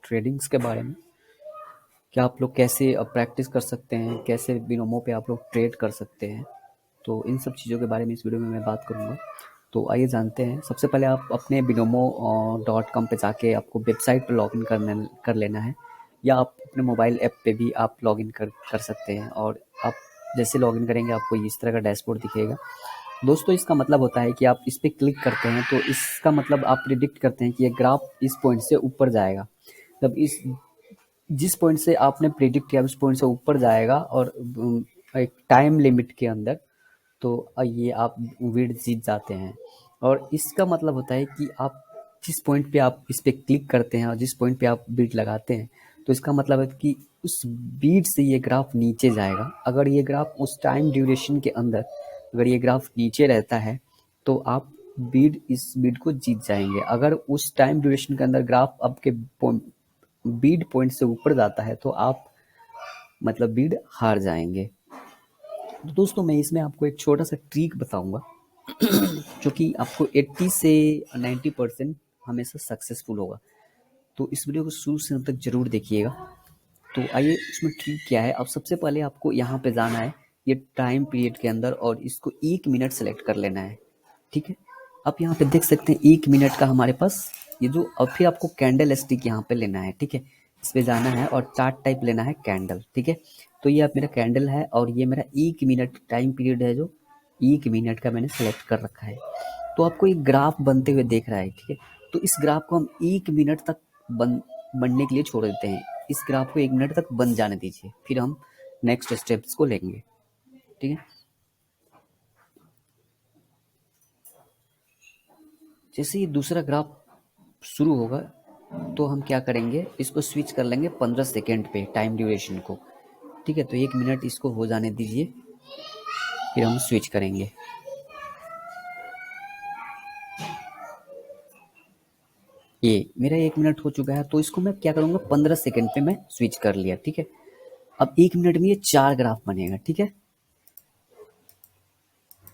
Tradings के बारे में कि आप लोग कैसे प्रैक्टिस कर सकते हैं, कैसे बिनोमो पे आप लोग ट्रेड कर सकते हैं। तो इन सब चीज़ों के बारे में इस वीडियो में मैं बात करूँगा। तो आइए जानते हैं। सबसे पहले आप अपने बिनोमो.com पे जाके आपको वेबसाइट पर लॉगिन कर लेना है, या आप अपने मोबाइल ऐप पे भी आप लॉगिन कर सकते हैं। और आप जैसे लॉगिन करेंगे आपको इस तरह का डैशबोर्ड दिखेगा। दोस्तों, इसका मतलब होता है कि आप इस पर क्लिक करते हैं तो इसका मतलब आप प्रिडिक्ट करते हैं कि ये ग्राफ इस पॉइंट से ऊपर जाएगा। तब इस जिस पॉइंट से आपने प्रिडिक्ट किया उस पॉइंट से ऊपर जाएगा और एक टाइम लिमिट के अंदर, तो ये आप विड्थ जीत जाते हैं। और इसका मतलब होता है कि आप जिस पॉइंट पे आप इस पे क्लिक करते हैं और जिस पॉइंट पे आप बीट लगाते हैं, तो इसका मतलब है कि उस बीट से ये ग्राफ नीचे जाएगा। अगर ये ग्राफ उस टाइम ड्यूरेशन के अंदर अगर ये ग्राफ नीचे रहता है तो आप इस बीट को जीत जाएंगे। अगर उस टाइम ड्यूरेशन के अंदर ग्राफ आपके बीट पॉइंट से ऊपर जाता है तो आप मतलब बीट हार जाएंगे। तो दोस्तों, मैं इसमें आपको एक छोटा सा ट्रिक बताऊंगा जो कि आपको 80 से 90% हमेशा सक्सेसफुल होगा। तो इस वीडियो को शुरू से अंत तक जरूर देखिएगा। तो आइए, इसमें ट्रिक क्या है। अब सबसे पहले आपको यहाँ पे जाना है ये टाइम पीरियड के अंदर और इसको 1 मिनट सेलेक्ट कर लेना है। ठीक है, आप यहाँ पे देख सकते हैं 1 मिनट का हमारे पास ये जो। अब फिर आपको कैंडल स्टिक यहाँ पे लेना है। ठीक है, इस पे जाना है और चार्ट टाइप लेना है कैंडल। ठीक है, तो ये आप मेरा कैंडल है और ये मेरा 1 मिनट टाइम पीरियड है जो 1 मिनट का मैंने सेलेक्ट कर रखा है। तो आपको एक ग्राफ बनते हुए देख रहा है। ठीक है, तो इस ग्राफ को हम 1 मिनट तक बनने के लिए छोड़ देते हैं। इस ग्राफ को 1 मिनट तक बन जाने दीजिए, फिर हम नेक्स्ट स्टेप्स को लेंगे। ठीक है, जैसे ही दूसरा ग्राफ शुरू होगा तो हम क्या करेंगे, इसको स्विच कर लेंगे 15 सेकेंड पे टाइम ड्यूरेशन को। ठीक है, तो 1 मिनट इसको हो जाने दीजिए, फिर हम स्विच करेंगे। ये मेरा 1 मिनट हो चुका है, तो इसको मैं क्या करूँगा 15 सेकेंड पे मैं स्विच कर लिया। ठीक है, अब 1 मिनट में ये 4 ग्राफ बनेगा। ठीक है,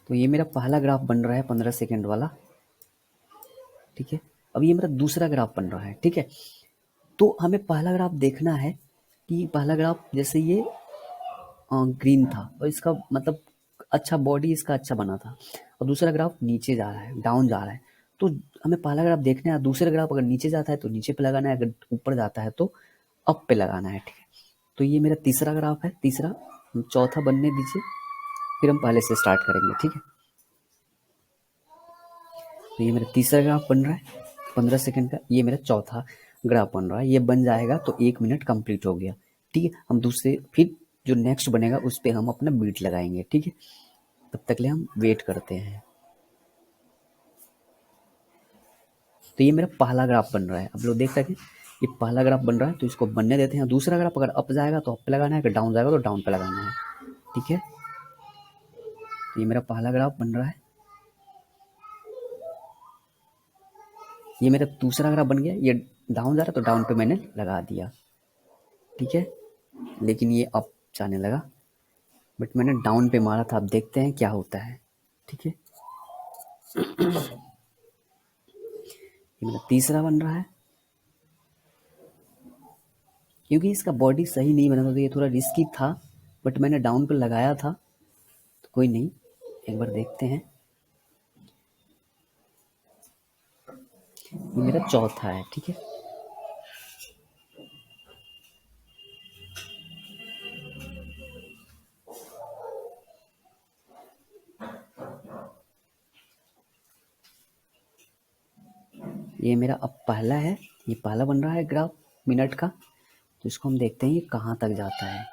तो ये मेरा पहला ग्राफ बन रहा है 15 सेकेंड वाला। ठीक है, अब ये मेरा दूसरा ग्राफ बन रहा है। ठीक है, तो हमें पहला ग्राफ देखना है कि पहला ग्राफ जैसे ये ग्रीन था और इसका मतलब अच्छा बॉडी इसका अच्छा बना था, और दूसरा ग्राफ नीचे जा रहा है, डाउन जा रहा है। तो हमें पहला ग्राफ देखना है। दूसरा ग्राफ अगर नीचे जाता है तो नीचे पे लगाना है, अगर ऊपर जाता है तो अप पे लगाना है। ठीक है, तो ये मेरा तीसरा ग्राफ है। तीसरा चौथा बनने दीजिए, फिर हम पहले से स्टार्ट करेंगे। ठीक है, तो ये मेरा तीसरा ग्राफ बन रहा है 15 सेकंड का। ये मेरा चौथा ग्राफ बन रहा है। ये बन जाएगा तो 1 मिनट कंप्लीट हो गया। ठीक है, हम दूसरे फिर जो नेक्स्ट बनेगा उस पर हम अपना बीट लगाएंगे। ठीक है, तब तक ले हम वेट करते हैं। तो ये मेरा पहला ग्राफ बन रहा है। आप लोग देख सकते हैं ये पहला ग्राफ बन रहा है, तो इसको बनने देते हैं। दूसरा ग्राफ अगर अप जाएगा तो अप पे लगाना है, अगर डाउन जाएगा तो डाउन पे लगाना है। ठीक है, तो ये मेरा पहला ग्राफ बन रहा है। ये मेरा दूसरा ग्राफ बन गया। ये डाउन जा रहा है तो डाउन पे मैंने लगा दिया। ठीक है, लेकिन ये अप जाने लगा, बट मैंने डाउन पे मारा था। अब देखते हैं क्या होता है। ठीक है, ये मेरा तीसरा बन रहा है। क्योंकि इसका बॉडी सही नहीं बना था तो ये थोड़ा रिस्की था, बट मैंने डाउन पे लगाया था, तो कोई नहीं, एक बार देखते हैं। ये मेरा चौथा है। ठीक है, ये मेरा अब पहला है। ये पहला बन रहा है ग्राफ मिनट का, तो इसको हम देखते हैं ये कहाँ तक जाता है।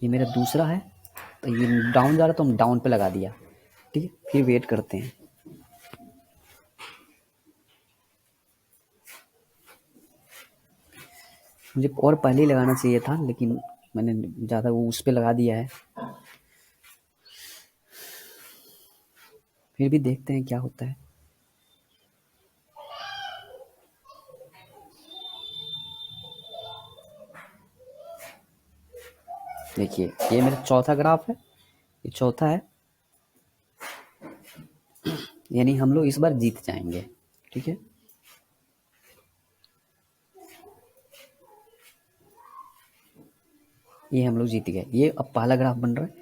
ये मेरा दूसरा है, तो ये डाउन जा रहा तो हम डाउन पे लगा दिया। ठीक है, फिर वेट करते हैं। मुझे और पहले ही लगाना चाहिए था, लेकिन मैंने ज़्यादा वो उस पे लगा दिया है। फिर भी देखते हैं क्या होता है। देखिए, ये मेरा चौथा ग्राफ है। ये चौथा है, यानी हम लोग इस बार जीत जाएंगे। ठीक है, ये हम लोग जीत गए। ये अब पहला ग्राफ बन रहा है,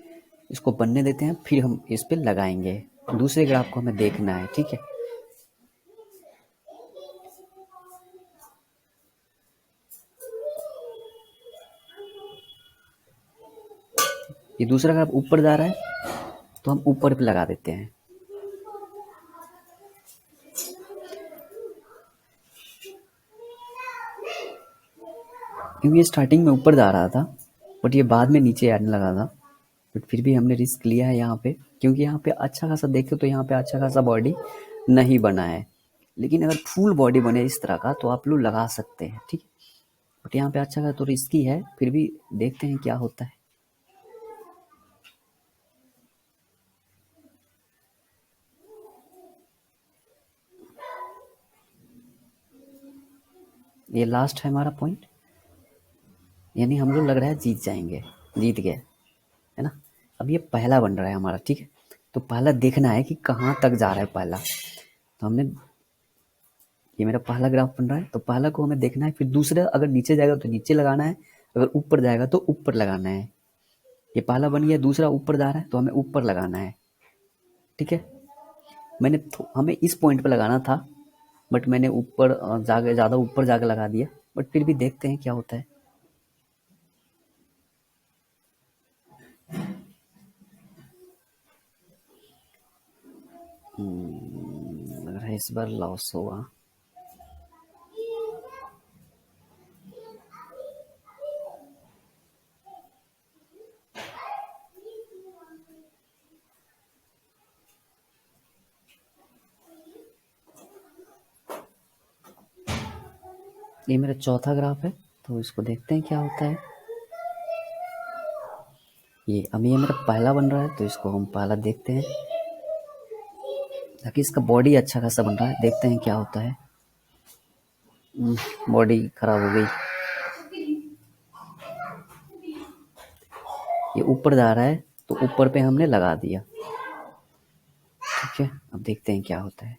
इसको बनने देते हैं, फिर हम इस पे लगाएंगे। दूसरे ग्राफ को हमें देखना है। ठीक है, ये दूसरा ग्राफ ऊपर जा रहा है, तो हम ऊपर पे लगा देते हैं। क्योंकि ये स्टार्टिंग में ऊपर जा रहा था, बट ये बाद में नीचे आने लगा था, बट फिर भी हमने रिस्क लिया है यहाँ पे, क्योंकि यहाँ पे अच्छा खासा देखे तो यहाँ पे अच्छा खासा बॉडी नहीं बना है। लेकिन अगर फुल बॉडी बने इस तरह का तो आप लोग लगा सकते हैं। ठीक है, बट यहाँ पे अच्छा खासा तो रिस्की है, फिर भी देखते हैं क्या होता है। ये लास्ट है हमारा पॉइंट, यानी हम लोग लग रहा है जीत जाएंगे, जीत गए, है ना। अब ये पहला बन रहा है हमारा। ठीक है, तो पहला देखना है कि कहाँ तक जा रहा है पहला। तो हमने, ये मेरा पहला ग्राफ बन रहा है, तो पहला को हमें देखना है, फिर दूसरा अगर नीचे जाएगा तो नीचे लगाना है, अगर ऊपर जाएगा तो ऊपर लगाना है। ये पहला बन गया, दूसरा ऊपर जा रहा है तो हमें ऊपर लगाना है। ठीक है, मैंने हमें इस पॉइंट पे लगाना था, बट मैंने ऊपर जाके ज़्यादा ऊपर जाके लगा दिया, बट फिर भी देखते हैं क्या होता है। लग रहा है इस बार लॉस होगा। ये मेरा चौथा ग्राफ है, तो इसको देखते हैं क्या होता है। ये अब ये मेरा पहला बन रहा है, तो इसको हम पहला देखते हैं, ताकि इसका बॉडी अच्छा खासा बन रहा है, देखते हैं क्या होता है। बॉडी खराब हो गई, ये ऊपर जा रहा है, तो ऊपर पे हमने लगा दिया। ठीक है, अब देखते हैं क्या होता है।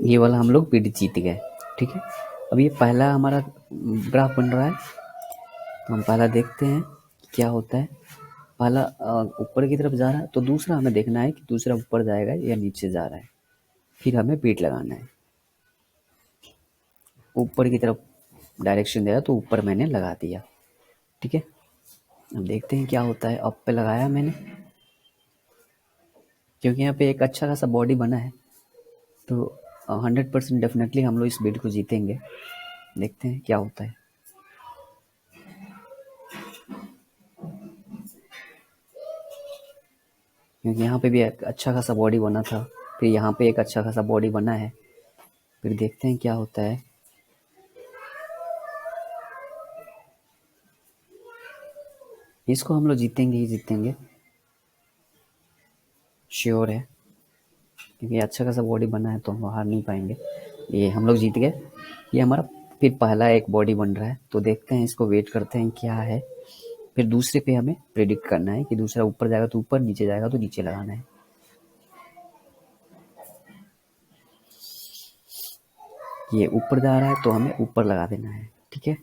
ये वाला हम लोग पीडी जीत गए। ठीक है, अब ये पहला हमारा ग्राफ बन रहा है, तो हम पहला देखते हैं क्या होता है। पहला ऊपर की तरफ जा रहा है, तो दूसरा हमें देखना है कि दूसरा ऊपर जाएगा या नीचे जा रहा है, फिर हमें बीट लगाना है। ऊपर की तरफ डायरेक्शन दे रहा है, तो ऊपर मैंने लगा दिया। ठीक है, अब देखते हैं क्या होता है। अप पे लगाया मैंने, क्योंकि यहाँ पे एक अच्छा खासा बॉडी बना है, तो 100% डेफिनेटली हम लोग इस बीट को जीतेंगे। देखते हैं क्या होता है। क्योंकि यहाँ पे भी एक अच्छा खासा बॉडी बना था, फिर यहाँ पे एक अच्छा खासा बॉडी बना है, फिर देखते हैं क्या होता है। इसको हम लोग जीतेंगे ही जीतेंगे, श्योर है, क्योंकि अच्छा खासा बॉडी बना है, तो हम हार नहीं पाएंगे। ये हम लोग जीत गए। ये हमारा फिर पहला एक बॉडी बन रहा है, तो देखते हैं, इसको वेट करते हैं क्या है। फिर दूसरे पे हमें प्रेडिक्ट करना है कि दूसरा ऊपर जाएगा तो ऊपर, नीचे जाएगा तो नीचे लगाना है। ये ऊपर जा रहा है, तो हमें ऊपर लगा देना है। ठीक है,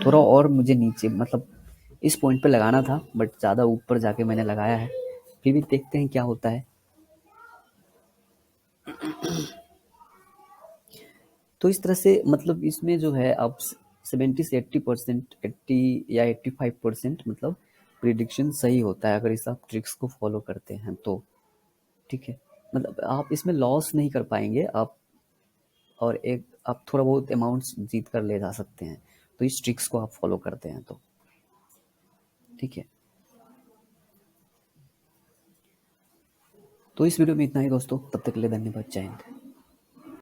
थोड़ा और मुझे नीचे, मतलब इस पॉइंट पे लगाना था, बट ज़्यादा ऊपर जाके मैंने लगाया है। फिर भी देखते हैं क्या होता है। तो इस तरह से, मतलब इसमें जो है आप 70 से 80%, 80 या 85% मतलब प्रिडिक्शन सही होता है, अगर इस आप ट्रिक्स को फॉलो करते हैं तो। ठीक है, मतलब आप इसमें लॉस नहीं कर पाएंगे आप। और एक आप थोड़ा बहुत अमाउंट्स जीत कर ले जा सकते हैं, तो इस ट्रिक्स को आप फॉलो करते हैं तो ठीक है। तो इस वीडियो में इतना ही दोस्तों, तब तक के लिए धन्यवाद, जय हिंद।